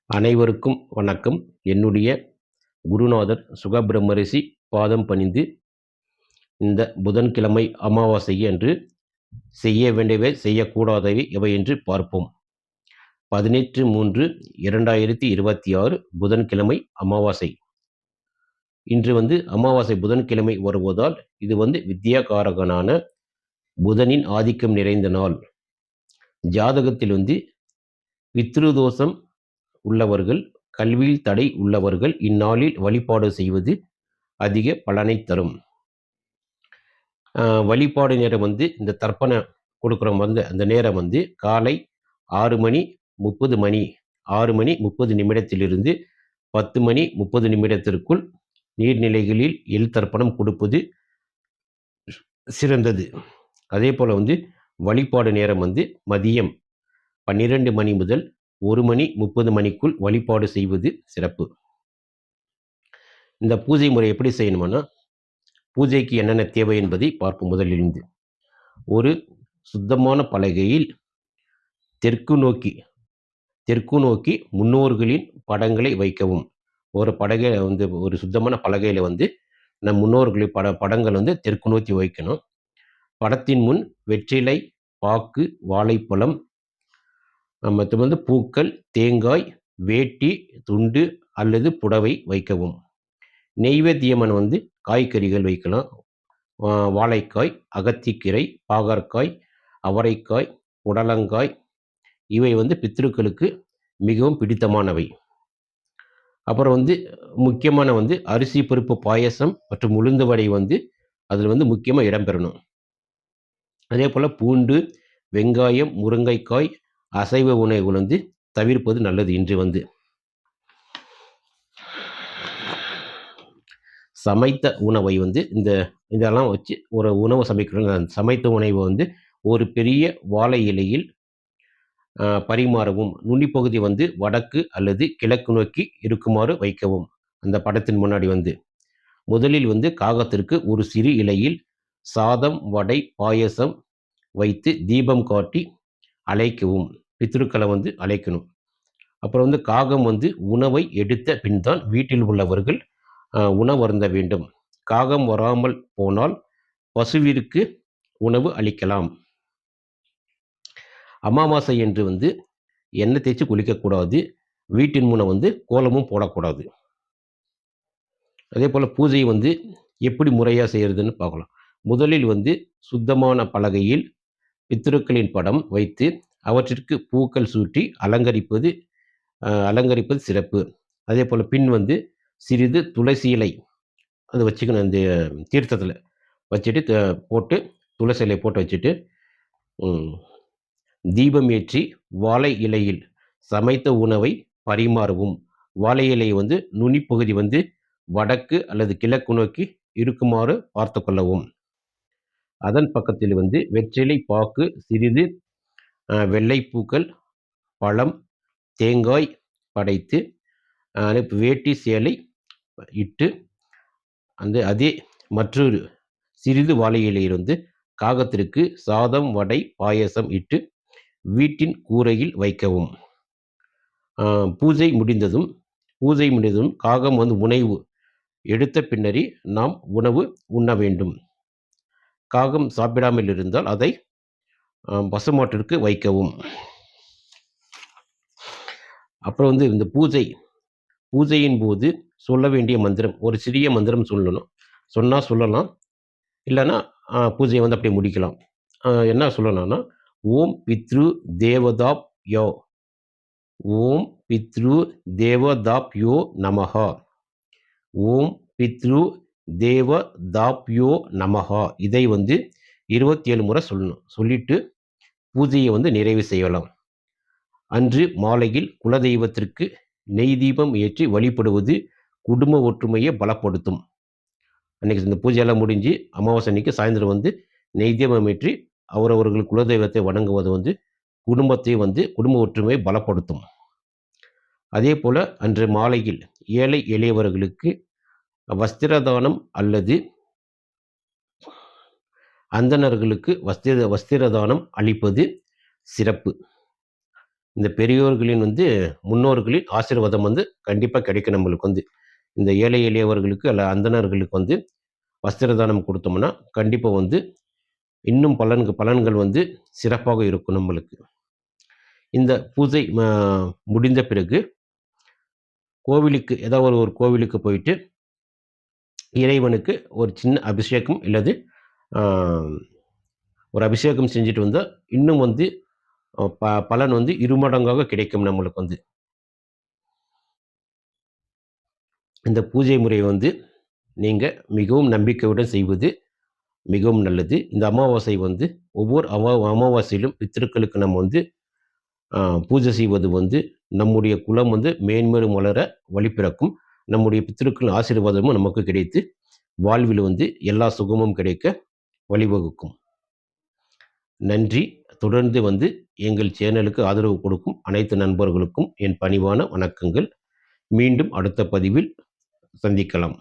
அனைவருக்கும் வணக்கம். என்னுடைய குருநாதர் சுகபிரம்மரிஷி பாதம் பணிந்து இந்த புதன்கிழமை அமாவாசை அன்று செய்ய வேண்டியவை செய்யக்கூடாதவை எவை என்று பார்ப்போம். 18/3/2026 புதன்கிழமை அமாவாசை. இன்று அமாவாசை புதன்கிழமை வருவதால் இது வித்யாகாரகனான புதனின் ஆதிக்கம் நிறைந்த நாள். ஜாதகத்தில் பித்ருதோஷம் உள்ளவர்கள், கல்வியில் தடை உள்ளவர்கள் இந்நாளில் வழிபாடு செய்வது அதிக பலனை தரும். வழிபாடு நேரம் இந்த தர்ப்பணை கொடுக்குறோம் அந்த நேரம் காலை 6 மணி 30 நிமிடத்திலிருந்து 10 நிமிடத்திற்குள் நீர்நிலைகளில் எள் தர்ப்பணம் கொடுப்பது சிறந்தது. அதே போல் வழிபாடு நேரம் மதியம் 12 மணி முதல் 1:30 வழிபாடு செய்வது சிறப்பு. இந்த பூஜை முறை எப்படி செய்யணும்னா, பூஜைக்கு என்னென்ன தேவை என்பதை பார்ப்போம். முதலிலிருந்து ஒரு சுத்தமான பலகையில் தெற்கு நோக்கி முன்னோர்களின் படங்களை வைக்கவும். ஒரு பலகையில் ஒரு சுத்தமான பலகையில் நம் முன்னோர்களின் படங்கள் தெற்கு நோக்கி வைக்கணும். படத்தின் முன் வெற்றிலை, பாக்கு, வாழைப்பழம் மற்றும் பூக்கள், தேங்காய், வேட்டி, துண்டு அல்லது புடவை வைக்கவும். நெய்வேத்தியமன் காய்கறிகள் வைக்கலாம். வாழைக்காய், அகத்திக்கீரை, பாகற்காய், அவரைக்காய், புடலங்காய் இவை பித்ருக்களுக்கு மிகவும் பிடித்தமானவை. அப்புறம் முக்கியமான அரிசி பருப்பு பாயசம் மற்றும் உளுந்து வடை அதில் முக்கியமாக இடம்பெறணும். அதே போல் பூண்டு, வெங்காயம், முருங்கைக்காய் அசைவ உணவுகள் தவிர்ப்பது நல்லது. இன்று சமைத்த உணவை இதெல்லாம் வச்சு ஒரு உணவு சமைக்கிறோம். சமைத்த உணவை ஒரு பெரிய வாழை இலையில் பரிமாறவும். நுனிப்பகுதி வடக்கு அல்லது கிழக்கு நோக்கி இருக்குமாறு வைக்கவும். அந்த படத்தின் முன்னாடி முதலில் காகத்திற்கு ஒரு சிறு இலையில் சாதம், வடை, பாயசம் வைத்து தீபம் காட்டி அழைக்கவும். பித்ருக்களை அழைக்கணும். அப்புறம் காகம் உணவை எடுத்த பின் தான் வீட்டில் உள்ளவர்கள் உணவருந்த வேண்டும். காகம் வராமல் போனால் பசுவிற்கு உணவு அளிக்கலாம். அமாவாசை என்று எண்ணெய் தேய்ச்சி குளிக்கக்கூடாது. வீட்டின் முன்ன கோலமும் போடக்கூடாது. அதே போல் பூஜை எப்படி முறையாக செய்கிறதுன்னு பார்க்கலாம். முதலில் சுத்தமான பலகையில் பித்ருக்களின் படம் வைத்து அவற்றிற்கு பூக்கள் சூட்டி அலங்கரிப்பது சிறப்பு. அதே போல் பின் சிறிது துளசி இலை அது வச்சுக்கணும். அந்த தீர்த்தத்தில் வச்சுட்டு போட்டு துளசி இலை போட்டு வச்சுட்டு தீபம் ஏற்றி வாழை இலையில் சமைத்த உணவை பரிமாறவும். வாழை இலை நுனிப்பகுதி வடக்கு அல்லது கிழக்கு நோக்கி இருக்குமாறு பார்த்து கொள்ளவும். அதன் பக்கத்தில் வெற்றிலை, பாக்கு, சிறிது வெள்ளைப்பூக்கள், பழம், தேங்காய் படைத்து வேட்டி, சேலை இட்டு அதே மற்றொரு சிறிது வாழை இலையில் காகத்திற்கு சாதம், வடை, பாயசம் இட்டு வீட்டின் கூரையில் வைக்கவும். பூஜை முடிந்ததும் காகம் உணவு எடுத்த பின்னரே நாம் உணவு உண்ண வேண்டும். காகம் சாப்பிடாமல் இருந்தால் அதை பசுமாட்டிற்கு வைக்கவும். அப்புறம் இந்த பூஜையின் போது சொல்ல வேண்டிய மந்திரம், ஒரு சிறிய மந்திரம் சொல்லலாம். இல்லைன்னா பூஜையை அப்படியே முடிக்கலாம். என்ன சொல்லலாம்னா, ஓம் பித்ரு தேவதாப்யோ, ஓம் பித்ரு தேவதாப்யோ நமஹா, ஓம் பித்ரு தேவதாப்யோ நமஹா. இதை 27 முறை சொல்லணும். சொல்லிட்டு பூஜையை நிறைவு செய்யலாம். அன்று மாலையில் குலதெய்வத்திற்கு நெய் தீபம் ஏற்றி வழிபடுவது குடும்ப ஒற்றுமையை பலப்படுத்தும். அன்னைக்கு இந்த பூஜையெல்லாம் முடிஞ்சு அமாவாசை அன்னைக்கு சாயந்தரம் நெய் தீபம் ஏற்றி அவரவர்கள் குலதெய்வத்தை வணங்குவது குடும்பத்தை குடும்ப ஒற்றுமையை பலப்படுத்தும். அதே போல் அன்று மாலையில் ஏழை எளியவர்களுக்கு வஸ்திரதானம் அல்லது அந்தணர்களுக்கு வஸ்திரதானம் அளிப்பது சிறப்பு. இந்த பெரியோர்களின் வந்து முன்னோர்களின் ஆசீர்வாதம் வந்து கண்டிப்பா கிடைக்கும் நம்மளுக்கு வந்து. இந்த ஏழை எளியவர்களுக்கு அல்ல அந்தணர்களுக்கு வந்து வஸ்திர தானம் குடுத்தோம்னா, கண்டிப்பா வந்து இன்னும் பலன்கள் வந்து சிறப்பாக இருக்கும் நம்மளுக்கு. இந்த பூஜை முடிந்த பிறகு கோவிலுக்கு ஏதாவது ஒரு கோவிலுக்கு போயிட்டு, இறைவனுக்கு ஒரு சின்ன அபிஷேகம் இல்லது ஆ ஒரு அபிஷேகம் செஞ்சுட்டு வந்தா, இன்னும் வந்து பலன் வந்து இருமடங்காக கிடைக்கும் நம்மளுக்கு வந்து. இந்த பூஜை முறை வந்து நீங்க மிகவும் நம்பிக்கையுடன் செய்வது மிகவும் நல்லது. இந்த அமாவாசை வந்து ஒவ்வொரு அமாவாசையிலும் பித்திருக்களுக்கு நம்ம வந்து பூஜை செய்வது வந்து நம்முடைய குலம் வந்து மேன்மேலும் வளர வழிபிறக்கும். நம்முடைய பித்திருக்களின் ஆசீர்வாதமும் நமக்கு கிடைத்து, வாழ்வில் வந்து எல்லா சுகமும் கிடைக்க வழிவகுக்கும். நன்றி. தொடர்ந்து வந்து எங்கள் சேனலுக்கு ஆதரவு கொடுக்கும் அனைத்து நண்பர்களுக்கும் என் பணிவான வணக்கங்கள். மீண்டும் அடுத்த பதிவில் சந்திக்கலாம்.